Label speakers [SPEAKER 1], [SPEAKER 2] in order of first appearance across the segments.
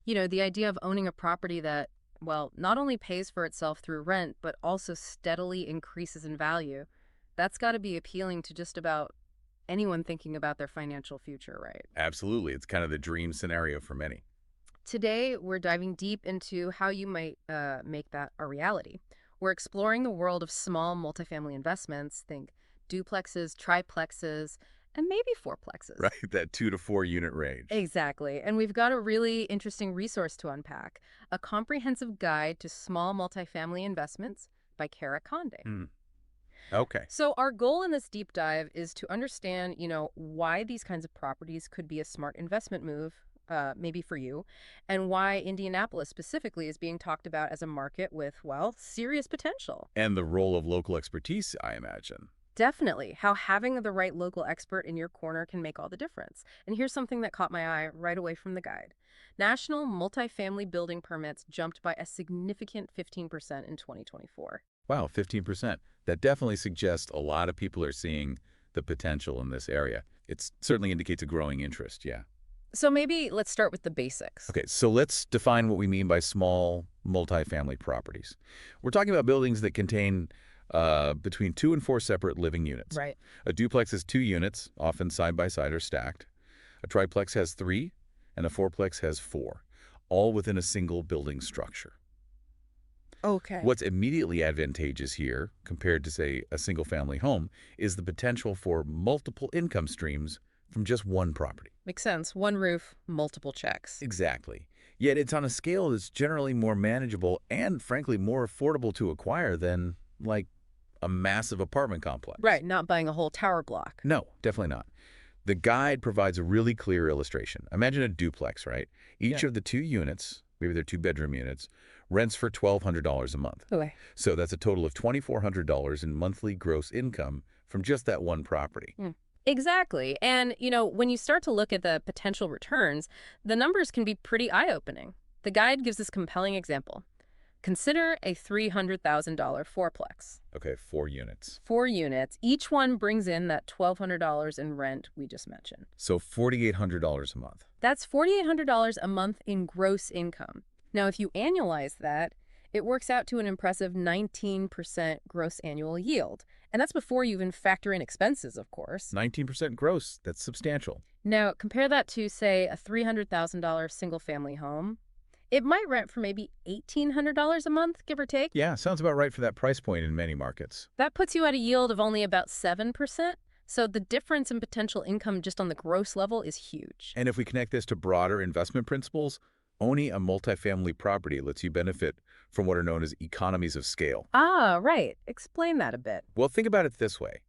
[SPEAKER 1] The idea of owning a property that, well, not only pays for itself through rent, but also steadily increases in value, that's got to be appealing to just about anyone thinking about their financial future, right?
[SPEAKER 2] Absolutely. It's kind of the dream scenario for many.
[SPEAKER 1] Today, we're diving deep into how you might make that a reality. We're exploring the world of small multifamily investments, think duplexes, triplexes, and maybe fourplexes.
[SPEAKER 2] Right? That 2 to 4 unit range.
[SPEAKER 1] Exactly. And we've got a really interesting resource to unpack, a comprehensive guide to small multifamily investments by Cara Conde.
[SPEAKER 2] Hmm. Okay.
[SPEAKER 1] So our goal in this deep dive is to understand, why these kinds of properties could be a smart investment move, maybe for you, and why Indianapolis specifically is being talked about as a market with, well, serious potential.
[SPEAKER 2] And the role of local expertise, I imagine.
[SPEAKER 1] Definitely, how having the right local expert in your corner can make all the difference. And here's something that caught my eye right away from the guide. National multifamily building permits jumped by a significant 15% in 2024.
[SPEAKER 2] Wow, 15%. That definitely suggests a lot of people are seeing the potential in this area. It certainly indicates a growing interest, yeah.
[SPEAKER 1] So maybe let's start with the basics.
[SPEAKER 2] Okay, so let's define what we mean by small multifamily properties. We're talking about buildings that contain between 2 and 4 separate living units.
[SPEAKER 1] Right.
[SPEAKER 2] A duplex has 2 units, often side by side or stacked. A triplex has 3, and a fourplex has 4, all within a single building structure.
[SPEAKER 1] Okay.
[SPEAKER 2] What's immediately advantageous here, compared to, say, a single-family home, is the potential for multiple income streams from just one property.
[SPEAKER 1] Makes sense. One roof, multiple checks.
[SPEAKER 2] Exactly. Yet it's on a scale that's generally more manageable and, frankly, more affordable to acquire than, like, a massive apartment complex.
[SPEAKER 1] Right, not buying a whole tower block.
[SPEAKER 2] No, definitely not. The guide provides a really clear illustration. Imagine a duplex, right? Each
[SPEAKER 1] Yeah.
[SPEAKER 2] of the 2 units, maybe they're 2-bedroom units, rents for $1,200 a month.
[SPEAKER 1] Okay.
[SPEAKER 2] So that's a total of $2,400 in monthly gross income from just that one property.
[SPEAKER 1] Exactly. And, when you start to look at the potential returns, the numbers can be pretty eye-opening. The guide gives this compelling example. Consider a $300,000 fourplex.
[SPEAKER 2] Okay, 4 units.
[SPEAKER 1] 4 units. Each one brings in that $1,200 in rent we just mentioned.
[SPEAKER 2] So $4,800 a month.
[SPEAKER 1] That's $4,800 a month in gross income. Now, if you annualize that, it works out to an impressive 19% gross annual yield. And that's before you even factor in expenses, of course.
[SPEAKER 2] 19% gross. That's substantial.
[SPEAKER 1] Now, compare that to, say, a $300,000 single-family home. It might rent for maybe $1,800 a month, give or take.
[SPEAKER 2] Yeah, sounds about right for that price point in many markets.
[SPEAKER 1] That puts you at a yield of only about 7%. So the difference in potential income just on the gross level is huge.
[SPEAKER 2] And if we connect this to broader investment principles, owning a multifamily property lets you benefit from what are known as economies of scale.
[SPEAKER 1] Ah, right. Explain that a bit.
[SPEAKER 2] Well, think about it this way.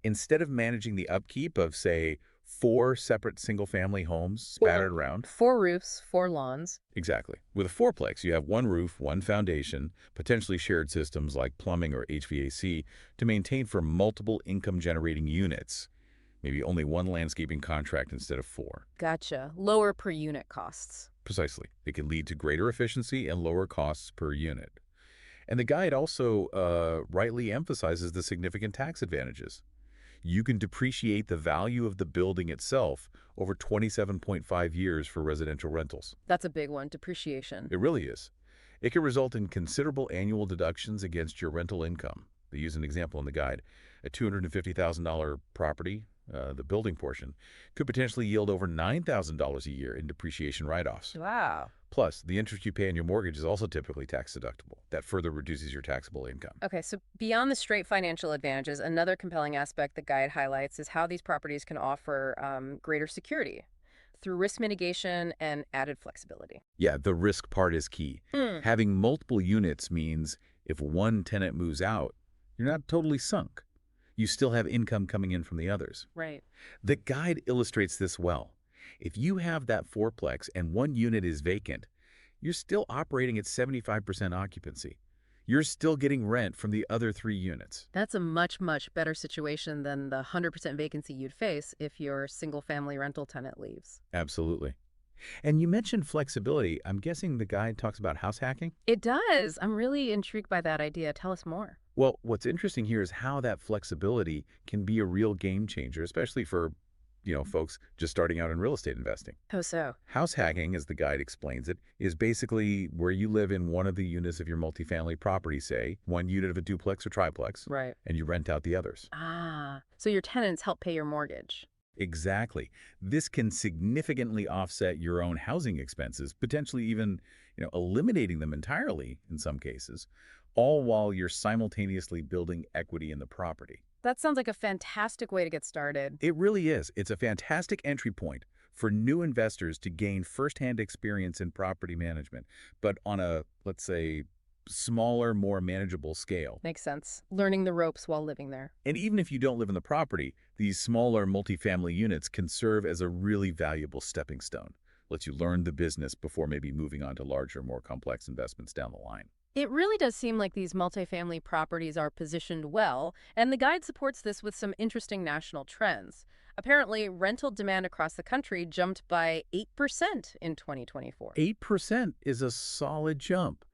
[SPEAKER 2] Instead of managing the upkeep of, say, 4 separate single-family homes spattered around.
[SPEAKER 1] 4 roofs, 4 lawns.
[SPEAKER 2] Exactly. With a fourplex, you have one roof, one foundation, potentially shared systems like plumbing or HVAC to maintain for multiple income-generating units. Maybe only one landscaping contract instead of 4.
[SPEAKER 1] Gotcha. Lower per unit costs.
[SPEAKER 2] Precisely. It can lead to greater efficiency and lower costs per unit. And the guide also rightly emphasizes the significant tax advantages. You can depreciate the value of the building itself over 27.5 years for residential rentals.
[SPEAKER 1] That's a big one, depreciation.
[SPEAKER 2] It really is. It can result in considerable annual deductions against your rental income. They use an example in the guide. A $250,000 property, the building portion, could potentially yield over $9,000 a year in depreciation write-offs.
[SPEAKER 1] Wow.
[SPEAKER 2] Plus, the interest you pay on your mortgage is also typically tax deductible. That further reduces your taxable income.
[SPEAKER 1] Okay, so beyond the straight financial advantages, another compelling aspect the guide highlights is how these properties can offer greater security through risk mitigation and added flexibility.
[SPEAKER 2] Yeah, the risk part is key. Having multiple units means if one tenant moves out, you're not totally sunk. You still have income coming in from the others.
[SPEAKER 1] Right.
[SPEAKER 2] The guide illustrates this well. If you have that fourplex and one unit is vacant, you're still operating at 75% occupancy. You're still getting rent from the other 3 units.
[SPEAKER 1] That's a much, much better situation than the 100% vacancy you'd face if your single-family rental tenant leaves.
[SPEAKER 2] Absolutely. And you mentioned flexibility. I'm guessing the guide talks about house hacking?
[SPEAKER 1] It does. I'm really intrigued by that idea. Tell us more.
[SPEAKER 2] Well, what's interesting here is how that flexibility can be a real game changer, especially for folks just starting out in real estate investing.
[SPEAKER 1] Oh, so.
[SPEAKER 2] House hacking, as the guide explains it, is basically where you live in one of the units of your multifamily property, say, one unit of a duplex or triplex,
[SPEAKER 1] Right.
[SPEAKER 2] and you rent out the others.
[SPEAKER 1] Ah, so your tenants help pay your mortgage.
[SPEAKER 2] Exactly. This can significantly offset your own housing expenses, potentially even, eliminating them entirely in some cases, all while you're simultaneously building equity in the property.
[SPEAKER 1] That sounds like a fantastic way to get started.
[SPEAKER 2] It really is. It's a fantastic entry point for new investors to gain firsthand experience in property management, but on a, let's say, smaller, more manageable scale.
[SPEAKER 1] Makes sense. Learning the ropes while living there.
[SPEAKER 2] And even if you don't live in the property, these smaller multifamily units can serve as a really valuable stepping stone. Lets you learn the business before maybe moving on to larger, more complex investments down the line.
[SPEAKER 1] It really does seem like these multifamily properties are positioned well, and the guide supports this with some interesting national trends. Apparently, rental demand across the country jumped by 8% in 2024.
[SPEAKER 2] 8% is a solid jump.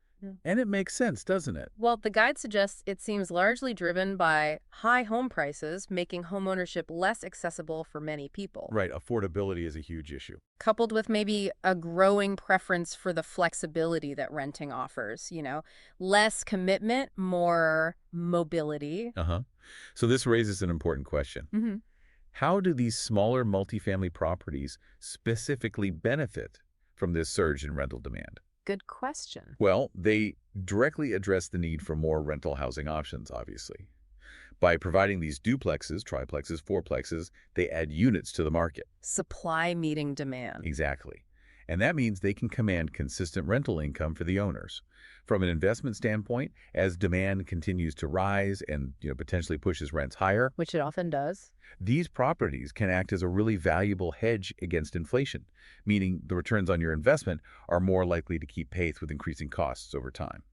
[SPEAKER 2] And it makes sense, doesn't it?
[SPEAKER 1] Well, the guide suggests it seems largely driven by high home prices, making homeownership less accessible for many people,
[SPEAKER 2] Right, affordability is a huge issue.
[SPEAKER 1] coupled with maybe a growing preference for the flexibility that renting offers, less commitment, more mobility.
[SPEAKER 2] Uh-huh. So this raises an important question.
[SPEAKER 1] Hmm.
[SPEAKER 2] How do these smaller multifamily properties specifically benefit from this surge in rental demand?
[SPEAKER 1] Good question.
[SPEAKER 2] Well, they directly address the need for more rental housing options, obviously. By providing these duplexes, triplexes, fourplexes, they add units to the market.
[SPEAKER 1] Supply meeting demand.
[SPEAKER 2] Exactly. And that means they can command consistent rental income for the owners. From an investment standpoint, as demand continues to rise and potentially pushes rents higher,
[SPEAKER 1] Which it often does.
[SPEAKER 2] these properties can act as a really valuable hedge against inflation, meaning the returns on your investment are more likely to keep pace with increasing costs over time.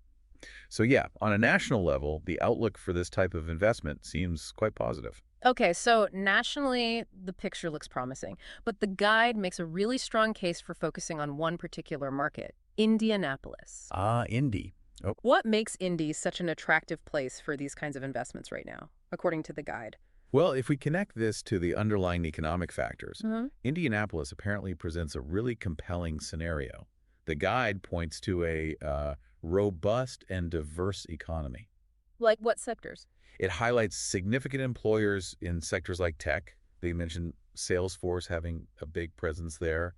[SPEAKER 2] So yeah, on a national level, the outlook for this type of investment seems quite positive.
[SPEAKER 1] Okay, so nationally, the picture looks promising, but the guide makes a really strong case for focusing on one particular market, Indianapolis.
[SPEAKER 2] Ah, Indy. Oh,
[SPEAKER 1] What makes Indy such an attractive place for these kinds of investments right now, according to the guide?
[SPEAKER 2] well, if we connect this to the underlying economic factors,
[SPEAKER 1] Hmm.
[SPEAKER 2] Indianapolis apparently presents a really compelling scenario. The guide points to a robust and diverse economy.
[SPEAKER 1] Like what sectors?
[SPEAKER 2] It highlights significant employers in sectors like tech. They mentioned Salesforce having a big presence there,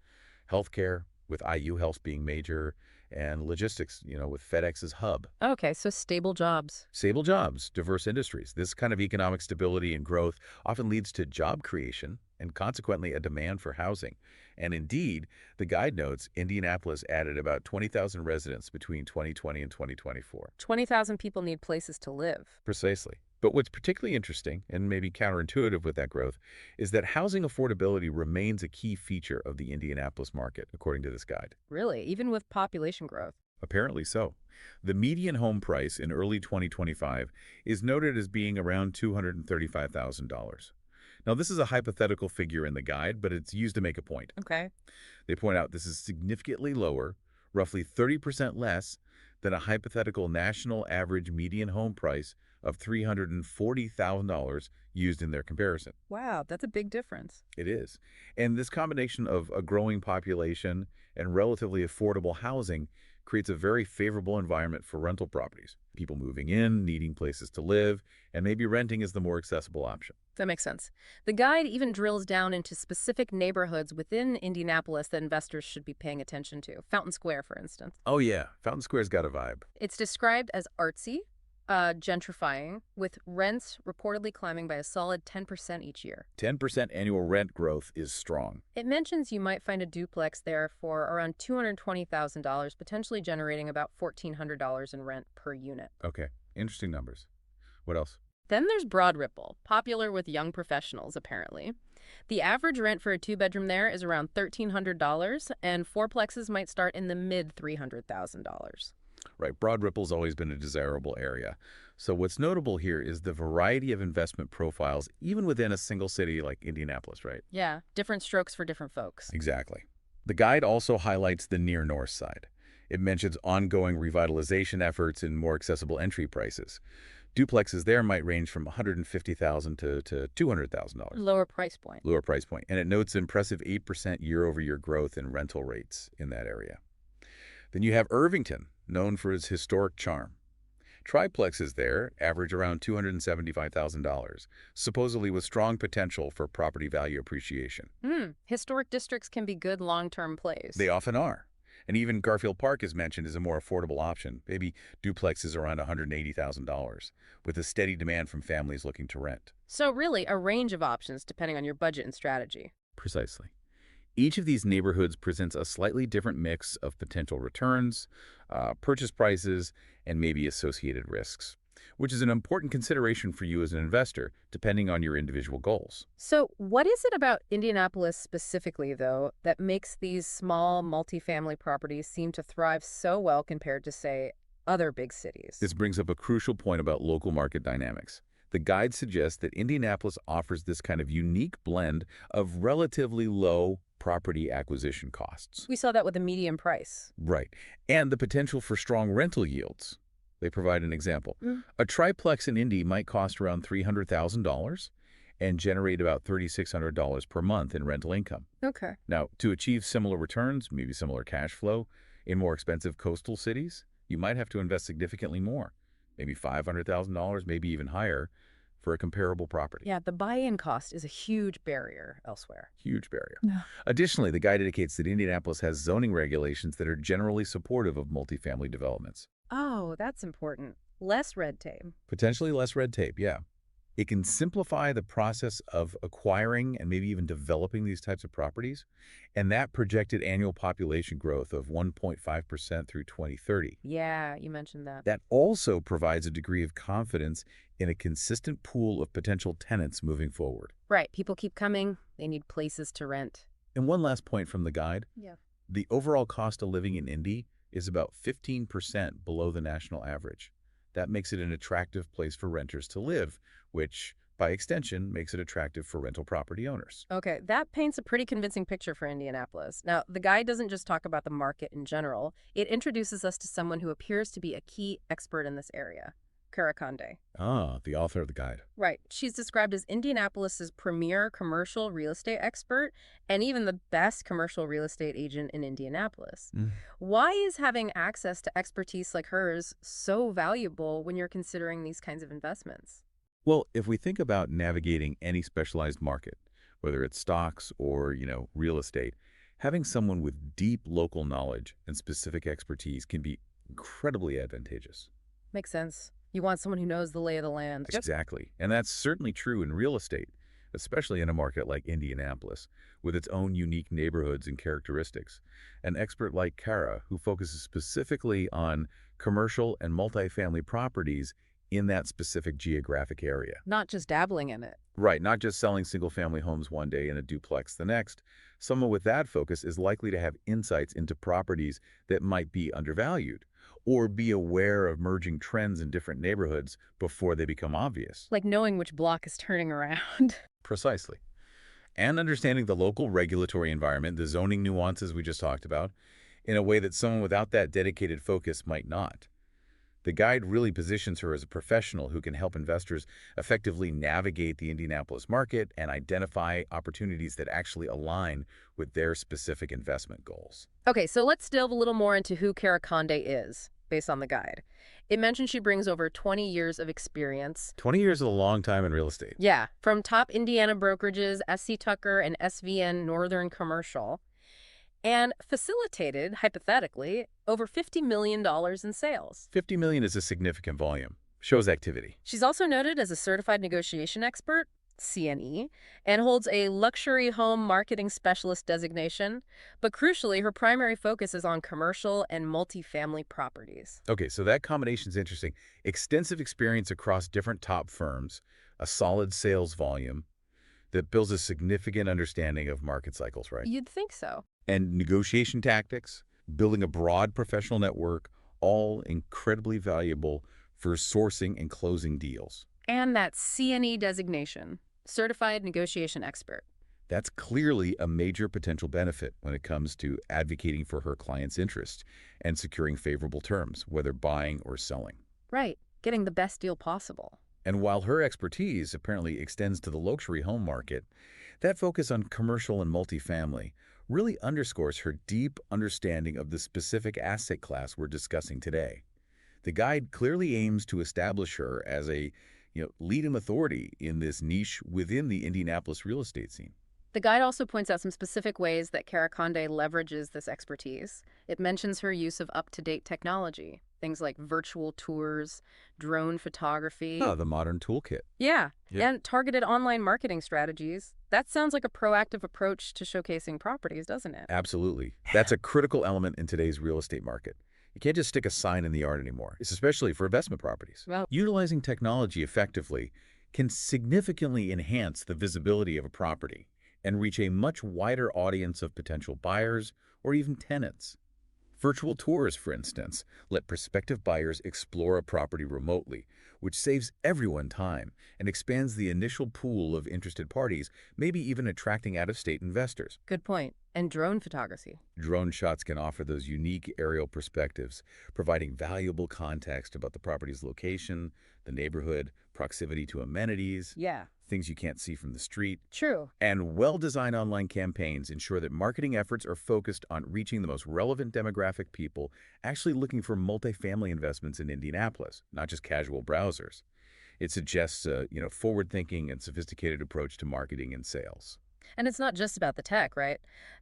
[SPEAKER 2] healthcare with IU Health being major, and logistics, with FedEx's hub.
[SPEAKER 1] Okay, so stable jobs.
[SPEAKER 2] Stable jobs, diverse industries. This kind of economic stability and growth often leads to job creation and consequently a demand for housing. And indeed, the guide notes Indianapolis added about 20,000 residents between 2020 and 2024.
[SPEAKER 1] 20,000 people need places to live.
[SPEAKER 2] Precisely. But what's particularly interesting, and maybe counterintuitive with that growth, is that housing affordability remains a key feature of the Indianapolis market, according to this guide.
[SPEAKER 1] Really, even with population growth.
[SPEAKER 2] Apparently so. The median home price in early 2025 is noted as being around $235,000. Now, this is a hypothetical figure in the guide, but it's used to make a point.
[SPEAKER 1] Okay.
[SPEAKER 2] They point out this is significantly lower, roughly 30% less, than a hypothetical national average median home price of $340,000 used in their comparison.
[SPEAKER 1] Wow, that's a big difference.
[SPEAKER 2] It is. And this combination of a growing population and relatively affordable housing creates a very favorable environment for rental properties. People moving in, needing places to live, and maybe renting is the more accessible option.
[SPEAKER 1] That makes sense. The guide even drills down into specific neighborhoods within Indianapolis that investors should be paying attention to. Fountain Square, for instance.
[SPEAKER 2] Oh yeah, Fountain Square's got a vibe.
[SPEAKER 1] It's described as artsy, gentrifying, with rents reportedly climbing by a solid 10% each year.
[SPEAKER 2] 10% annual rent growth is strong.
[SPEAKER 1] It mentions you might find a duplex there for around $220,000, potentially generating about $1,400 in rent per unit.
[SPEAKER 2] Okay, interesting numbers. What else?
[SPEAKER 1] Then there's Broad Ripple, popular with young professionals, apparently. The average rent for a two-bedroom there is around $1,300, and fourplexes might start in the mid-$300,000.
[SPEAKER 2] Right, Broad Ripple's always been a desirable area. So what's notable here is the variety of investment profiles, even within a single city like Indianapolis, right?
[SPEAKER 1] Yeah, different strokes for different folks.
[SPEAKER 2] Exactly. The guide also highlights the near north side. It mentions ongoing revitalization efforts and more accessible entry prices. Duplexes there might range from $150,000 to $200,000,
[SPEAKER 1] Lower price point.
[SPEAKER 2] lower price point. And it notes impressive 8% year-over-year growth in rental rates in that area. Then you have Irvington, known for its historic charm. Triplexes there average around $275,000, supposedly with strong potential for property value appreciation.
[SPEAKER 1] Historic districts can be good long-term plays.
[SPEAKER 2] They often are. And even Garfield Park is mentioned as a more affordable option, maybe duplexes around $180,000, with a steady demand from families looking to rent.
[SPEAKER 1] So really, a range of options depending on your budget and strategy.
[SPEAKER 2] Precisely. Each of these neighborhoods presents a slightly different mix of potential returns, purchase prices, and maybe associated risks, which is an important consideration for you as an investor, depending on your individual goals.
[SPEAKER 1] So what is it about Indianapolis specifically, though, that makes these small multifamily properties seem to thrive so well compared to, say, other big cities?
[SPEAKER 2] This brings up a crucial point about local market dynamics. The guide suggests that Indianapolis offers this kind of unique blend of relatively low property acquisition costs.
[SPEAKER 1] We saw that with the median price.
[SPEAKER 2] Right. And the potential for strong rental yields. They provide an example.
[SPEAKER 1] Mm.
[SPEAKER 2] A triplex in Indy might cost around $300,000 and generate about $3,600 per month in rental income.
[SPEAKER 1] Okay.
[SPEAKER 2] Now, to achieve similar returns, maybe similar cash flow, in more expensive coastal cities, you might have to invest significantly more, maybe $500,000, maybe even higher, for a comparable property.
[SPEAKER 1] Yeah, the buy-in cost is a huge barrier elsewhere.
[SPEAKER 2] Huge barrier.
[SPEAKER 1] Yeah.
[SPEAKER 2] Additionally, the guide indicates that Indianapolis has zoning regulations that are generally supportive of multifamily developments.
[SPEAKER 1] Oh, that's important. Less red tape.
[SPEAKER 2] Potentially less red tape, yeah. It can simplify the process of acquiring and maybe even developing these types of properties, and that projected annual population growth of 1.5% through 2030.
[SPEAKER 1] Yeah, you mentioned that.
[SPEAKER 2] That also provides a degree of confidence in a consistent pool of potential tenants moving forward.
[SPEAKER 1] Right, people keep coming. They need places to rent.
[SPEAKER 2] And one last point from the guide.
[SPEAKER 1] Yeah.
[SPEAKER 2] The overall cost of living in Indy is about 15% below the national average. That makes it an attractive place for renters to live, which, by extension, makes it attractive for rental property owners.
[SPEAKER 1] Okay, that paints a pretty convincing picture for Indianapolis. Now, the guide doesn't just talk about the market in general. It introduces us to someone who appears to be a key expert in this area, Cara Conde.
[SPEAKER 2] Ah, the author of the guide.
[SPEAKER 1] Right. She's described as Indianapolis's premier commercial real estate expert and even the best commercial real estate agent in Indianapolis. Why is having access to expertise like hers so valuable when you're considering these kinds of investments?
[SPEAKER 2] Well, if we think about navigating any specialized market, whether it's stocks or, real estate, having someone with deep local knowledge and specific expertise can be incredibly advantageous.
[SPEAKER 1] Makes sense. You want someone who knows the lay of the land.
[SPEAKER 2] Exactly. And that's certainly true in real estate, especially in a market like Indianapolis, with its own unique neighborhoods and characteristics. An expert like Cara, who focuses specifically on commercial and multifamily properties in that specific geographic area.
[SPEAKER 1] Not just dabbling in it.
[SPEAKER 2] Right, not just selling single-family homes one day and a duplex the next. Someone with that focus is likely to have insights into properties that might be undervalued or be aware of emerging trends in different neighborhoods before they become obvious.
[SPEAKER 1] Like knowing which block is turning around.
[SPEAKER 2] Precisely. And understanding the local regulatory environment, the zoning nuances we just talked about, in a way that someone without that dedicated focus might not. The guide really positions her as a professional who can help investors effectively navigate the Indianapolis market and identify opportunities that actually align with their specific investment goals.
[SPEAKER 1] Okay, so let's delve a little more into who Cara Conde is, based on the guide. It mentions she brings over 20 years of experience.
[SPEAKER 2] 20 years is a long time in real estate.
[SPEAKER 1] Yeah, from top Indiana brokerages, SC Tucker and SVN Northern Commercial, and facilitated, hypothetically, over $50 million in sales.
[SPEAKER 2] $50 million is a significant volume. Shows activity.
[SPEAKER 1] She's also noted as a certified negotiation expert, CNE, and holds a luxury home marketing specialist designation. But crucially, her primary focus is on commercial and multifamily properties.
[SPEAKER 2] Okay, so that combination is interesting. Extensive experience across different top firms, a solid sales volume that builds a significant understanding of market cycles, right?
[SPEAKER 1] You'd think so.
[SPEAKER 2] And negotiation tactics, building a broad professional network, all incredibly valuable for sourcing and closing deals.
[SPEAKER 1] And that CNE designation, Certified Negotiation Expert.
[SPEAKER 2] That's clearly a major potential benefit when it comes to advocating for her clients' interests and securing favorable terms, whether buying or selling.
[SPEAKER 1] Right. getting the best deal possible.
[SPEAKER 2] And while her expertise apparently extends to the luxury home market, that focus on commercial and multifamily really underscores her deep understanding of the specific asset class we're discussing today. The guide clearly aims to establish her as a leading authority in this niche within the Indianapolis real estate scene.
[SPEAKER 1] The guide also points out some specific ways that Cara Conde leverages this expertise. It mentions her use of up-to-date technology, things like virtual tours, drone photography.
[SPEAKER 2] Ah, the modern toolkit.
[SPEAKER 1] Yeah,
[SPEAKER 2] Yep.
[SPEAKER 1] and targeted online marketing strategies. That sounds like a proactive approach to showcasing properties, doesn't it?
[SPEAKER 2] Absolutely. That's a critical element in today's real estate market. You can't just stick a sign in the yard anymore. It's especially for investment properties.
[SPEAKER 1] Well,
[SPEAKER 2] Utilizing technology effectively can significantly enhance the visibility of a property and reach a much wider audience of potential buyers or even tenants. Virtual tours, for instance, let prospective buyers explore a property remotely, which saves everyone time and expands the initial pool of interested parties, maybe even attracting out-of-state investors.
[SPEAKER 1] good point. And drone photography.
[SPEAKER 2] Drone shots can offer those unique aerial perspectives, providing valuable context about the property's location, the neighborhood, proximity to amenities,
[SPEAKER 1] Yeah,
[SPEAKER 2] things you can't see from the street.
[SPEAKER 1] true.
[SPEAKER 2] And well-designed online campaigns ensure that marketing efforts are focused on reaching the most relevant demographic people actually looking for multifamily investments in Indianapolis, not just casual browsers. It suggests a forward-thinking and sophisticated approach to marketing and sales.
[SPEAKER 1] And it's not just about the tech, right?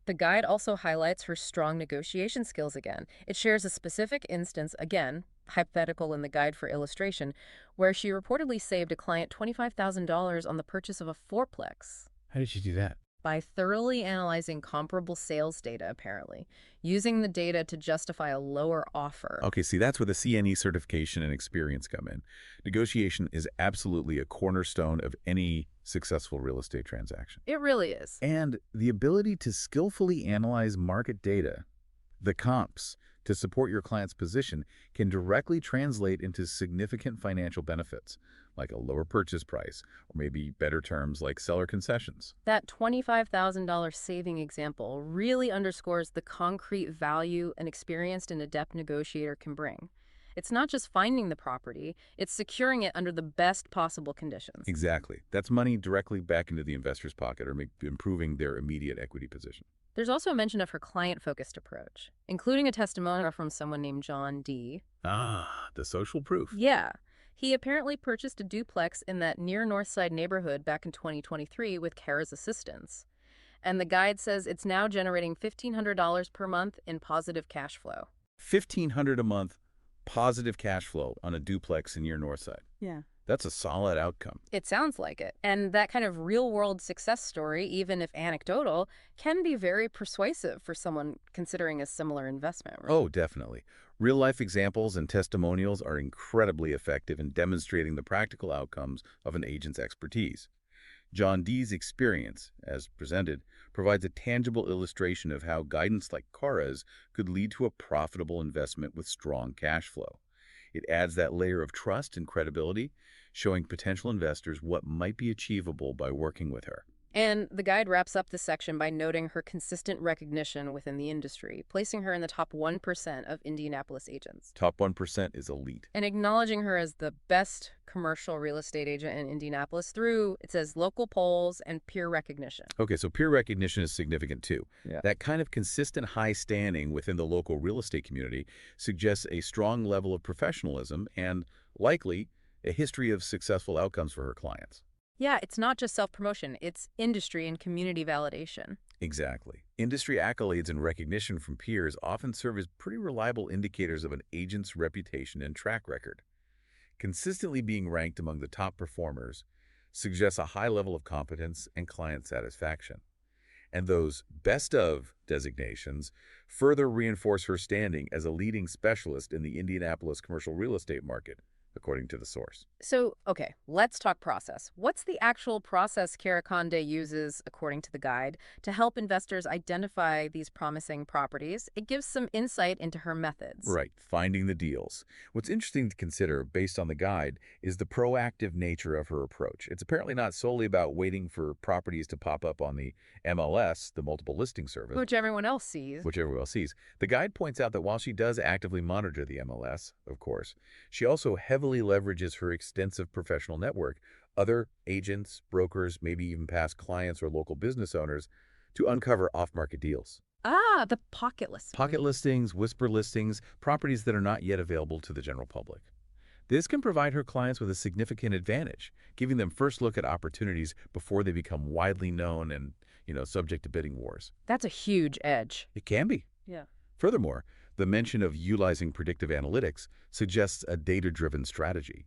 [SPEAKER 1] The guide also highlights her strong negotiation skills again. It shares a specific instance, again, hypothetical in the guide for illustration, where she reportedly saved a client $25,000 on the purchase of a fourplex
[SPEAKER 2] How did she do that?
[SPEAKER 1] by thoroughly analyzing comparable sales data, apparently, using the data to justify a lower offer.
[SPEAKER 2] Okay, see, that's where the CNE certification and experience come in. Negotiation is absolutely a cornerstone of any successful real estate transaction.
[SPEAKER 1] It really is.
[SPEAKER 2] And the ability to skillfully analyze market data, the comps, to support your client's position can directly translate into significant financial benefits, like a lower purchase price, or maybe better terms like seller concessions.
[SPEAKER 1] That $25,000 saving example really underscores the concrete value an experienced and adept negotiator can bring. It's not just finding the property, it's securing it under the best possible conditions.
[SPEAKER 2] Exactly. That's money directly back into the investor's pocket or improving their immediate equity position.
[SPEAKER 1] There's also a mention of her client-focused approach, including a testimonial from someone named John D.
[SPEAKER 2] Ah, the social proof.
[SPEAKER 1] Yeah, he apparently purchased a duplex in that near North Side neighborhood back in 2023 with Cara's assistance. And the guide says it's now generating $1,500 per month in positive cash flow.
[SPEAKER 2] $1,500 a month, positive cash flow on a duplex in your north side.
[SPEAKER 1] Yeah.
[SPEAKER 2] That's a solid outcome.
[SPEAKER 1] It sounds like it. And that kind of real-world success story, even if anecdotal, can be very persuasive for someone considering a similar investment. Right?
[SPEAKER 2] Oh, definitely. Real-life examples and testimonials are incredibly effective in demonstrating the practical outcomes of an agent's expertise. John D's experience, as presented, provides a tangible illustration of how guidance like Cara's could lead to a profitable investment with strong cash flow. It adds that layer of trust and credibility, showing potential investors what might be achievable by working with her.
[SPEAKER 1] And the guide wraps up this section by noting her consistent recognition within the industry, placing her in the top 1% of Indianapolis agents,
[SPEAKER 2] Top 1% is elite.
[SPEAKER 1] and acknowledging her as the best commercial real estate agent in Indianapolis through, it says, local polls and peer recognition.
[SPEAKER 2] Okay, so peer recognition is significant too.
[SPEAKER 1] Yeah.
[SPEAKER 2] That kind of consistent high standing within the local real estate community suggests a strong level of professionalism and, likely, a history of successful outcomes for her clients.
[SPEAKER 1] Yeah, it's not just self-promotion, it's industry and community validation.
[SPEAKER 2] Exactly. Industry accolades and recognition from peers often serve as pretty reliable indicators of an agent's reputation and track record. Consistently being ranked among the top performers suggests a high level of competence and client satisfaction. And those best of designations further reinforce her standing as a leading specialist in the Indianapolis commercial real estate market, according to the source.
[SPEAKER 1] So, okay, let's talk process. What's the actual process Cara Conde uses, according to the guide, to help investors identify these promising properties? It gives some insight into her methods.
[SPEAKER 2] Right, finding the deals. What's interesting to consider, based on the guide, is the proactive nature of her approach. It's apparently not solely about waiting for properties to pop up on the MLS, the multiple listing service,
[SPEAKER 1] Which everyone else sees.
[SPEAKER 2] which everyone else sees. The guide points out that while she does actively monitor the MLS, of course, she also heavily heavily leverages her extensive professional network, other agents, brokers, maybe even past clients or local business owners, to uncover off-market deals.
[SPEAKER 1] Ah, the pocket
[SPEAKER 2] Pocket
[SPEAKER 1] listing.
[SPEAKER 2] listings, whisper listings, properties that are not yet available to the general public. This can provide her clients with a significant advantage, giving them first look at opportunities before they become widely known and, subject to bidding wars.
[SPEAKER 1] That's a huge edge.
[SPEAKER 2] It can be.
[SPEAKER 1] Yeah.
[SPEAKER 2] Furthermore, the mention of utilizing predictive analytics suggests a data-driven strategy,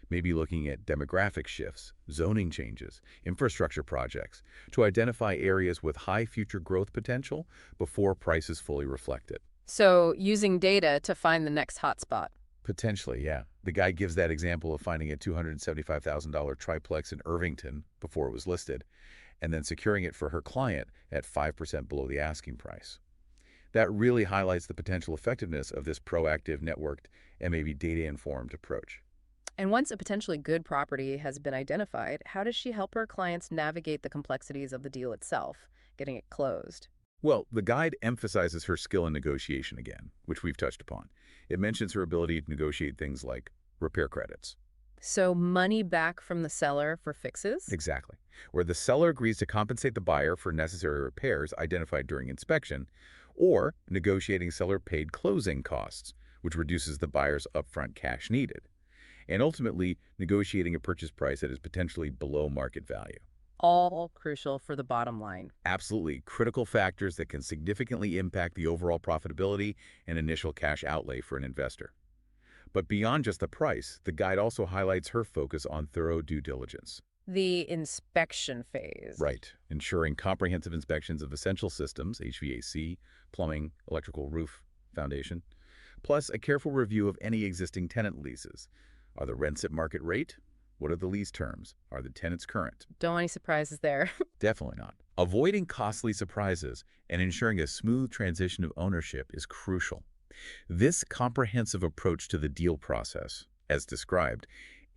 [SPEAKER 2] maybe looking at demographic shifts, zoning changes, infrastructure projects, to identify areas with high future growth potential before prices fully reflect it.
[SPEAKER 1] So using data to find the next hotspot.
[SPEAKER 2] Potentially, yeah. The guy gives that example of finding a $275,000 triplex in Irvington before it was listed, and then securing it for her client at 5% below the asking price. That really highlights the potential effectiveness of this proactive, networked, and maybe data-informed approach.
[SPEAKER 1] And once a potentially good property has been identified, how does she help her clients navigate the complexities of the deal itself, getting it closed?
[SPEAKER 2] Well, the guide emphasizes her skill in negotiation again, which we've touched upon. It mentions her ability to negotiate things like repair credits.
[SPEAKER 1] So money back from the seller for fixes?
[SPEAKER 2] Exactly. Where the seller agrees to compensate the buyer for necessary repairs identified during inspection, or negotiating seller-paid closing costs, which reduces the buyer's upfront cash needed, and ultimately negotiating a purchase price that is potentially below market value.
[SPEAKER 1] All crucial for the bottom line.
[SPEAKER 2] Absolutely critical factors that can significantly impact the overall profitability and initial cash outlay for an investor. But beyond just the price, the guide also highlights her focus on thorough due diligence.
[SPEAKER 1] The inspection phase.
[SPEAKER 2] Right. Ensuring comprehensive inspections of essential systems, HVAC, plumbing, electrical, roof, foundation, plus a careful review of any existing tenant leases. Are the rents at market rate? What are the lease terms? Are the tenants current?
[SPEAKER 1] Don't want any surprises there.
[SPEAKER 2] Definitely not. Avoiding costly surprises and ensuring a smooth transition of ownership is crucial. This comprehensive approach to the deal process, as described,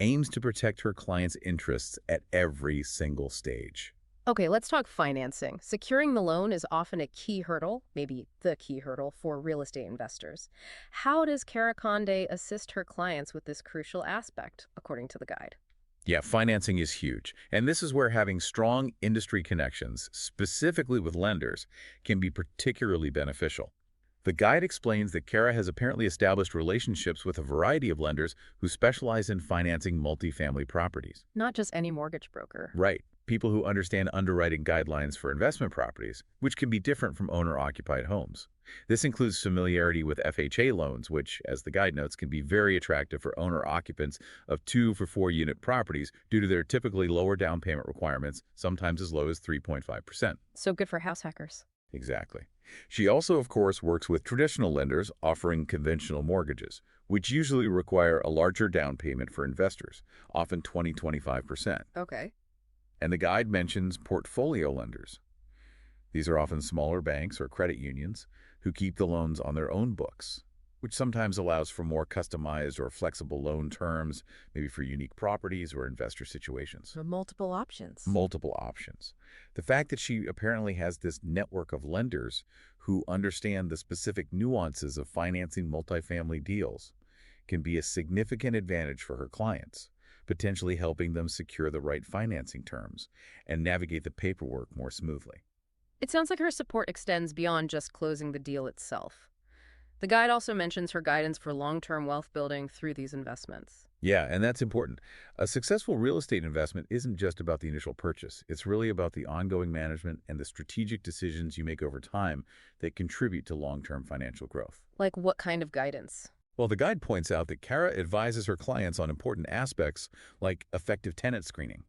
[SPEAKER 2] aims to protect her client's interests at every single stage.
[SPEAKER 1] Okay, let's talk financing. Securing the loan is often a key hurdle, maybe the key hurdle for real estate investors. How does Cara Conde assist her clients with this crucial aspect, according to the guide?
[SPEAKER 2] Yeah, financing is huge, and this is where having strong industry connections, specifically with lenders, can be particularly beneficial. The guide explains that Cara has apparently established relationships with a variety of lenders who specialize in financing multifamily properties.
[SPEAKER 1] Not just any mortgage broker.
[SPEAKER 2] Right. People who understand underwriting guidelines for investment properties, which can be different from owner-occupied homes. This includes familiarity with FHA loans, which, as the guide notes, can be very attractive for owner-occupants of 2 for 4 unit properties due to their typically lower down payment requirements, sometimes as low as 3.5%.
[SPEAKER 1] So good for house hackers.
[SPEAKER 2] Exactly. She also, of course, works with traditional lenders offering conventional mortgages, which usually require a larger down payment for investors, often 20–25%.
[SPEAKER 1] Okay.
[SPEAKER 2] And the guide mentions portfolio lenders. These are often smaller banks or credit unions who keep the loans on their own books, which sometimes allows for more customized or flexible loan terms, maybe for unique properties or investor situations.
[SPEAKER 1] So multiple options.
[SPEAKER 2] Multiple options. The fact that she apparently has this network of lenders who understand the specific nuances of financing multifamily deals can be a significant advantage for her clients, potentially helping them secure the right financing terms and navigate the paperwork more smoothly.
[SPEAKER 1] It sounds like her support extends beyond just closing the deal itself. The guide also mentions her guidance for long-term wealth building through these investments.
[SPEAKER 2] Yeah, and that's important. A successful real estate investment isn't just about the initial purchase. It's really about the ongoing management and the strategic decisions you make over time that contribute to long-term financial growth.
[SPEAKER 1] Like what kind of guidance?
[SPEAKER 2] Well, the guide points out that Cara advises her clients on important aspects like effective tenant screening,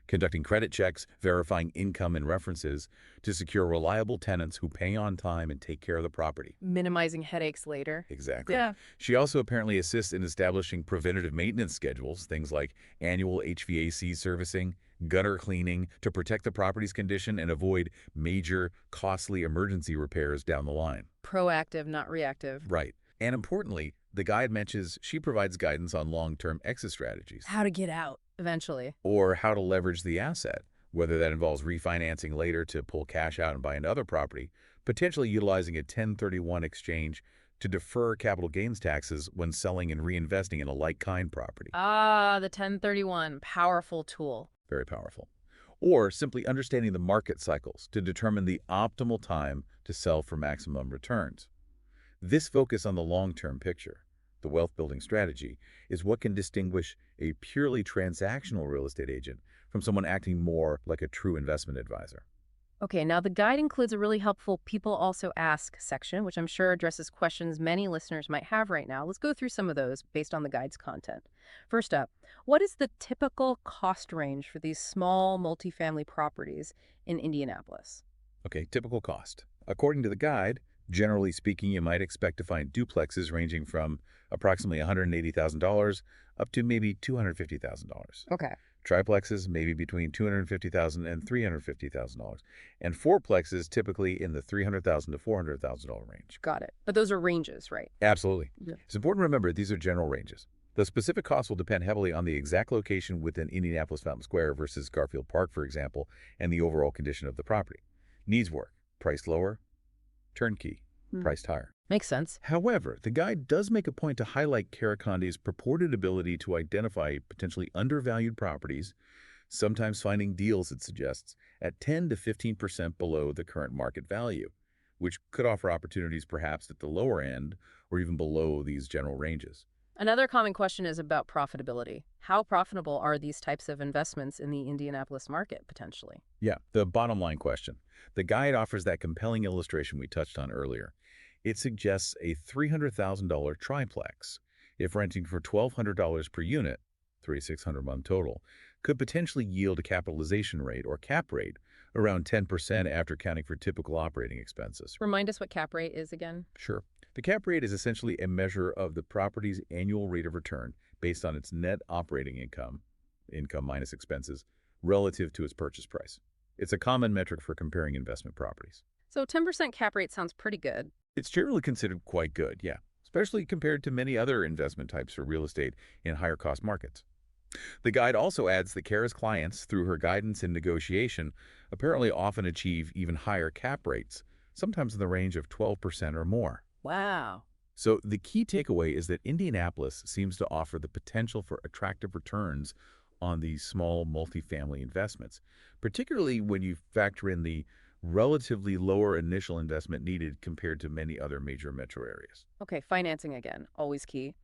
[SPEAKER 2] conducting credit checks, verifying income and references to secure reliable tenants who pay on time and take care of the property.
[SPEAKER 1] Minimizing headaches later.
[SPEAKER 2] Exactly.
[SPEAKER 1] Yeah.
[SPEAKER 2] She also apparently assists in establishing preventative maintenance schedules, things like annual HVAC servicing, gutter cleaning, to protect the property's condition and avoid major, costly emergency repairs down the line.
[SPEAKER 1] Proactive, not reactive.
[SPEAKER 2] Right. And importantly, the guide mentions she provides guidance on long-term exit strategies
[SPEAKER 1] How to get out, eventually.
[SPEAKER 2] or how to leverage the asset, whether that involves refinancing later to pull cash out and buy another property, potentially utilizing a 1031 exchange to defer capital gains taxes when selling and reinvesting in a like-kind property.
[SPEAKER 1] Ah, the 1031, powerful tool.
[SPEAKER 2] Very powerful. Or simply understanding the market cycles to determine the optimal time to sell for maximum returns. This focus on the long-term picture, the wealth-building strategy, is what can distinguish a purely transactional real estate agent from someone acting more like a true investment advisor.
[SPEAKER 1] Okay, now the guide includes a really helpful People Also Ask section, which I'm sure addresses questions many listeners might have right now. Let's go through some of those based on the guide's content. First up, what is the typical cost range for these small multifamily properties in Indianapolis?
[SPEAKER 2] Okay, typical cost. According to the guide, generally speaking, you might expect to find duplexes ranging from approximately $180,000 up to maybe $250,000.
[SPEAKER 1] Okay,
[SPEAKER 2] Triplexes maybe between $250,000 and $350,000, and fourplexes typically in the $300,000 to $400,000 range.
[SPEAKER 1] got it. But those are ranges, right?
[SPEAKER 2] Absolutely.
[SPEAKER 1] Yeah.
[SPEAKER 2] It's important to remember these are general ranges. The specific costs will depend heavily on the exact location within Indianapolis Fountain Square versus Garfield Park, for example, and the overall condition of the property. Needs work, priced lower; turnkey, priced higher.
[SPEAKER 1] Makes sense.
[SPEAKER 2] However, the guide does make a point to highlight Cara Conde's purported ability to identify potentially undervalued properties, sometimes finding deals, it suggests, at 10 to 15% below the current market value, which could offer opportunities perhaps at the lower end or even below these general ranges.
[SPEAKER 1] Another common question is about profitability. How profitable are these types of investments in the Indianapolis market potentially?
[SPEAKER 2] Yeah, the bottom line question. The guide offers that compelling illustration we touched on earlier. It suggests a $300,000 triplex, if renting for $1,200 per unit, $3,600 a month total, could potentially yield a capitalization rate or cap rate around 10% after accounting for typical operating expenses.
[SPEAKER 1] Remind us what cap rate is again.
[SPEAKER 2] Sure. The cap rate is essentially a measure of the property's annual rate of return based on its net operating income minus expenses, relative to its purchase price. It's a common metric for comparing investment properties.
[SPEAKER 1] So 10% cap rate sounds pretty good.
[SPEAKER 2] It's generally considered quite good, yeah, especially compared to many other investment types for real estate in higher cost markets. The guide also adds that Cara's clients, through her guidance and negotiation, apparently often achieve even higher cap rates, sometimes in the range of 12% or more.
[SPEAKER 1] Wow.
[SPEAKER 2] So the key takeaway is that Indianapolis seems to offer the potential for attractive returns on these small multifamily investments, particularly when you factor in the relatively lower initial investment needed compared to many other major metro areas.
[SPEAKER 1] Okay, financing again, always key.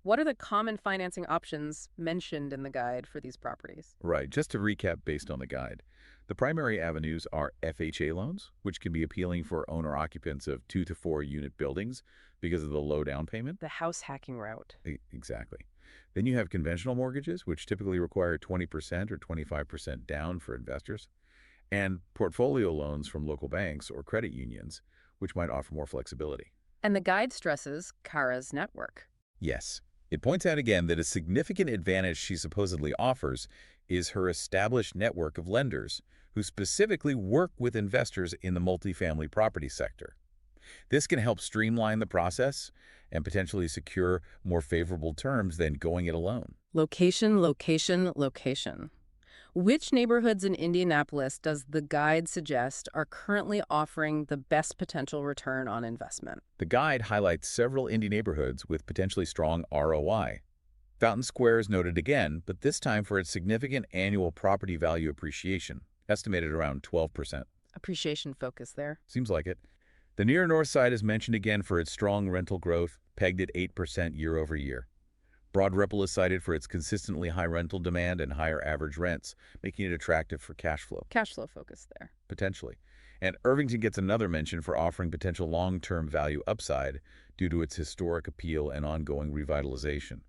[SPEAKER 1] What are the common financing options mentioned in the guide for these properties?
[SPEAKER 2] Right, just to recap based on the guide, the primary avenues are FHA loans, which can be appealing for owner-occupants of 2 to 4 unit buildings because of the low down payment.
[SPEAKER 1] The house hacking route.
[SPEAKER 2] Exactly. Then you have conventional mortgages, which typically require 20% or 25% down for investors, and portfolio loans from local banks or credit unions, which might offer more flexibility.
[SPEAKER 1] And the guide stresses Cara's network.
[SPEAKER 2] Yes. It points out again that a significant advantage she supposedly offers is her established network of lenders who specifically work with investors in the multifamily property sector. This can help streamline the process and potentially secure more favorable terms than going it alone.
[SPEAKER 1] Location, location, location. Which neighborhoods in Indianapolis does the guide suggest are currently offering the best potential return on investment?
[SPEAKER 2] The guide highlights several Indy neighborhoods with potentially strong ROI. Fountain Square is noted again, but this time for its significant annual property value appreciation, estimated around 12%.
[SPEAKER 1] Appreciation focus there.
[SPEAKER 2] Seems like it. The near north side is mentioned again for its strong rental growth, pegged at 8% year over year. Broad Ripple is cited for its consistently high rental demand and higher average rents, making it attractive for cash flow.
[SPEAKER 1] Cash flow focus there.
[SPEAKER 2] Potentially. And Irvington gets another mention for offering potential long-term value upside due to its historic appeal and ongoing revitalization.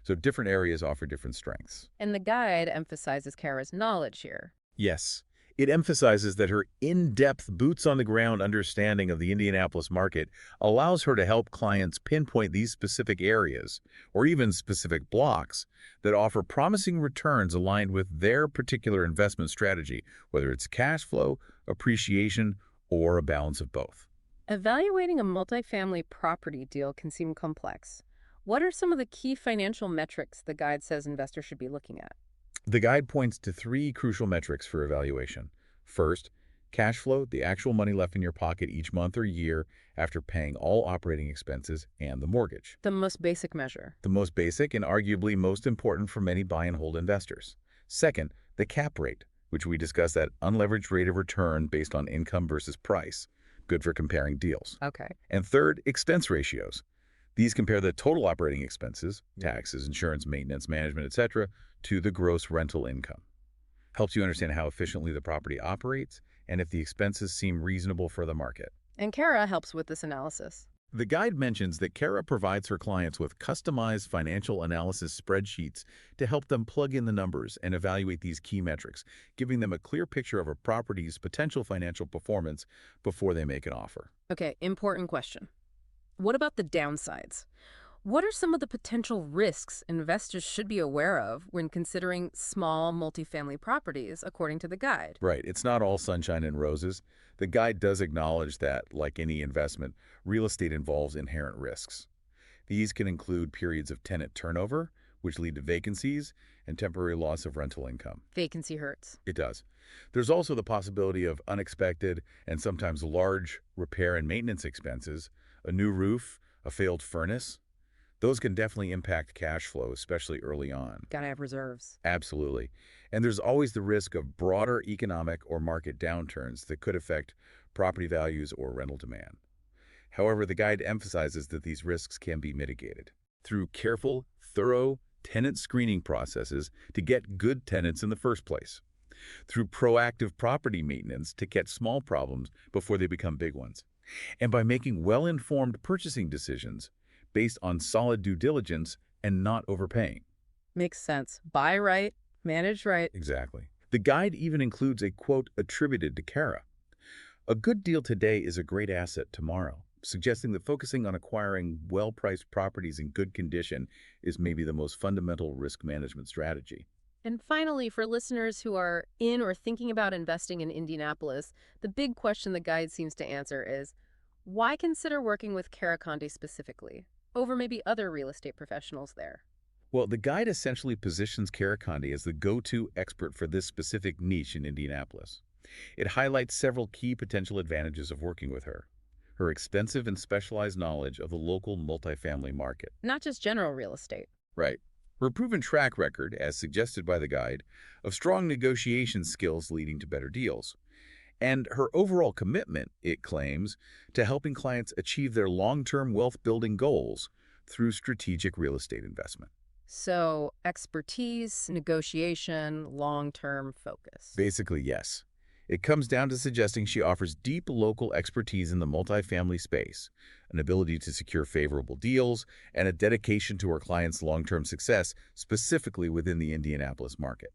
[SPEAKER 2] So different areas offer different strengths.
[SPEAKER 1] And the guide emphasizes Cara's knowledge here.
[SPEAKER 2] Yes, it emphasizes that her in-depth, boots-on-the-ground understanding of the Indianapolis market allows her to help clients pinpoint these specific areas, or even specific blocks, that offer promising returns aligned with their particular investment strategy, whether it's cash flow, appreciation, or a balance of both.
[SPEAKER 1] Evaluating a multifamily property deal can seem complex. What are some of the key financial metrics the guide says investors should be looking at?
[SPEAKER 2] The guide points to 3 crucial metrics for evaluation. First, Cash flow, the actual money left in your pocket each month or year after paying all operating expenses and the mortgage.
[SPEAKER 1] The most basic measure.
[SPEAKER 2] The most basic and arguably most important for many buy and hold investors. Second, the cap rate, which we discussed, that unleveraged rate of return based on income versus price, good for comparing deals.
[SPEAKER 1] Okay.
[SPEAKER 2] And third, expense ratios. These compare the total operating expenses, taxes, insurance, maintenance, management, etc., to the gross rental income. Helps you understand how efficiently the property operates and if the expenses seem reasonable for the market.
[SPEAKER 1] And Cara helps with this analysis.
[SPEAKER 2] The guide mentions that Cara provides her clients with customized financial analysis spreadsheets to help them plug in the numbers and evaluate these key metrics, giving them a clear picture of a property's potential financial performance before they make an offer.
[SPEAKER 1] Okay, important question. What about the downsides? What are some of the potential risks investors should be aware of when considering small multifamily properties, according to the guide?
[SPEAKER 2] Right, it's not all sunshine and roses. The guide does acknowledge that, like any investment, real estate involves inherent risks. These can include periods of tenant turnover, which lead to vacancies, and temporary loss of rental income.
[SPEAKER 1] Vacancy hurts.
[SPEAKER 2] It does. There's also the possibility of unexpected and sometimes large repair and maintenance expenses, a new roof, a failed furnace. Those can definitely impact cash flow, especially early on.
[SPEAKER 1] Gotta have reserves.
[SPEAKER 2] Absolutely. And there's always the risk of broader economic or market downturns that could affect property values or rental demand. However, the guide emphasizes that these risks can be mitigated through careful, thorough tenant screening processes to get good tenants in the first place, through proactive property maintenance to catch small problems before they become big ones, and by making well-informed purchasing decisions based on solid due diligence and not overpaying.
[SPEAKER 1] Makes sense. Buy right, manage right.
[SPEAKER 2] Exactly. The guide even includes a quote attributed to Cara. A good deal today is a great asset tomorrow, suggesting that focusing on acquiring well-priced properties in good condition is maybe the most fundamental risk management strategy.
[SPEAKER 1] And finally, for listeners who are in or thinking about investing in Indianapolis, the big question the guide seems to answer is, why consider working with Cara Conde specifically, over maybe other real estate professionals there?
[SPEAKER 2] Well, the guide essentially positions Cara Conde as the go-to expert for this specific niche in Indianapolis. It highlights several key potential advantages of working with her. Her extensive and specialized knowledge of the local multifamily market.
[SPEAKER 1] Not just general real estate.
[SPEAKER 2] Right. Her proven track record, as suggested by the guide, of strong negotiation skills leading to better deals. And her overall commitment, it claims, to helping clients achieve their long-term wealth-building goals through strategic real estate investment.
[SPEAKER 1] So, expertise, negotiation, long-term focus.
[SPEAKER 2] Basically, yes. It comes down to suggesting she offers deep local expertise in the multifamily space, an ability to secure favorable deals, and a dedication to her clients' long-term success, specifically within the Indianapolis market.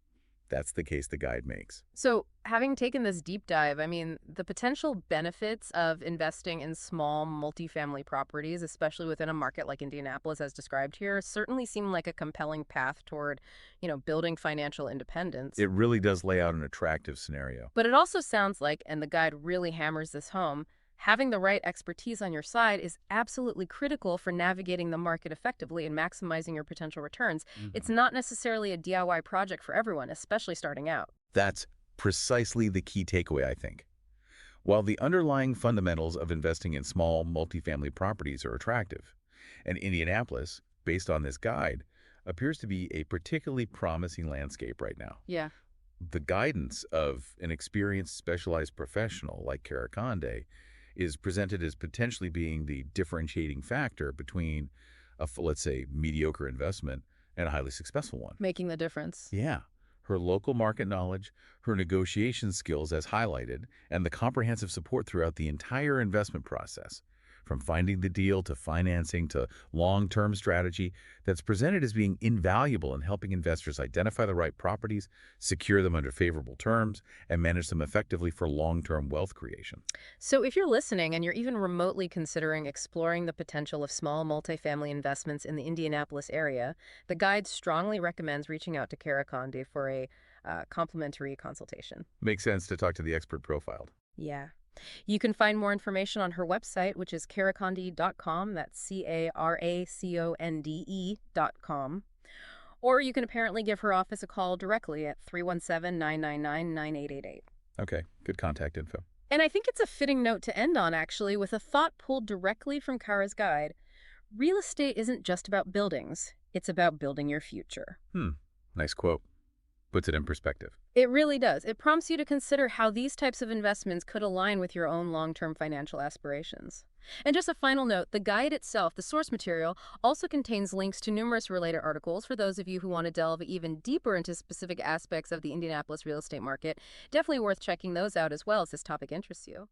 [SPEAKER 2] That's the case the guide makes.
[SPEAKER 1] So, having taken this deep dive, I mean, the potential benefits of investing in small multifamily properties, especially within a market like Indianapolis, as described here, certainly seem like a compelling path toward, building financial independence.
[SPEAKER 2] It really does lay out an attractive scenario.
[SPEAKER 1] But it also sounds like, and the guide really hammers this home, having the right expertise on your side is absolutely critical for navigating the market effectively and maximizing your potential returns. It's not necessarily a DIY project for everyone, especially starting out.
[SPEAKER 2] That's precisely the key takeaway, I think. While the underlying fundamentals of investing in small multifamily properties are attractive, and Indianapolis, based on this guide, appears to be a particularly promising landscape right now.
[SPEAKER 1] Yeah.
[SPEAKER 2] The guidance of an experienced specialized professional like Cara Conde is presented as potentially being the differentiating factor between a, let's say, mediocre investment and a highly successful one.
[SPEAKER 1] Making the difference.
[SPEAKER 2] Yeah. Her local market knowledge, her negotiation skills as highlighted, and the comprehensive support throughout the entire investment process, from finding the deal to financing to long-term strategy, that's presented as being invaluable in helping investors identify the right properties, secure them under favorable terms, and manage them effectively for long-term wealth creation.
[SPEAKER 1] So if you're listening and you're even remotely considering exploring the potential of small multifamily investments in the Indianapolis area, the guide strongly recommends reaching out to Cara Conde for a complimentary consultation.
[SPEAKER 2] Makes sense to talk to the expert profiled.
[SPEAKER 1] Yeah. You can find more information on her website, which is caraconde.com. That's CARACONDE.com. Or you can apparently give her office a call directly at 317-999-9888.
[SPEAKER 2] Okay, good contact info.
[SPEAKER 1] And I think it's a fitting note to end on, actually, with a thought pulled directly from Kara's guide. Real estate isn't just about buildings, it's about building your future.
[SPEAKER 2] Hmm, nice quote. Puts it in perspective.
[SPEAKER 1] It really does. It prompts you to consider how these types of investments could align with your own long term financial aspirations. And just a final note, the guide itself, the source material, also contains links to numerous related articles for those of you who want to delve even deeper into specific aspects of the Indianapolis real estate market. Definitely worth checking those out as well as this topic interests you.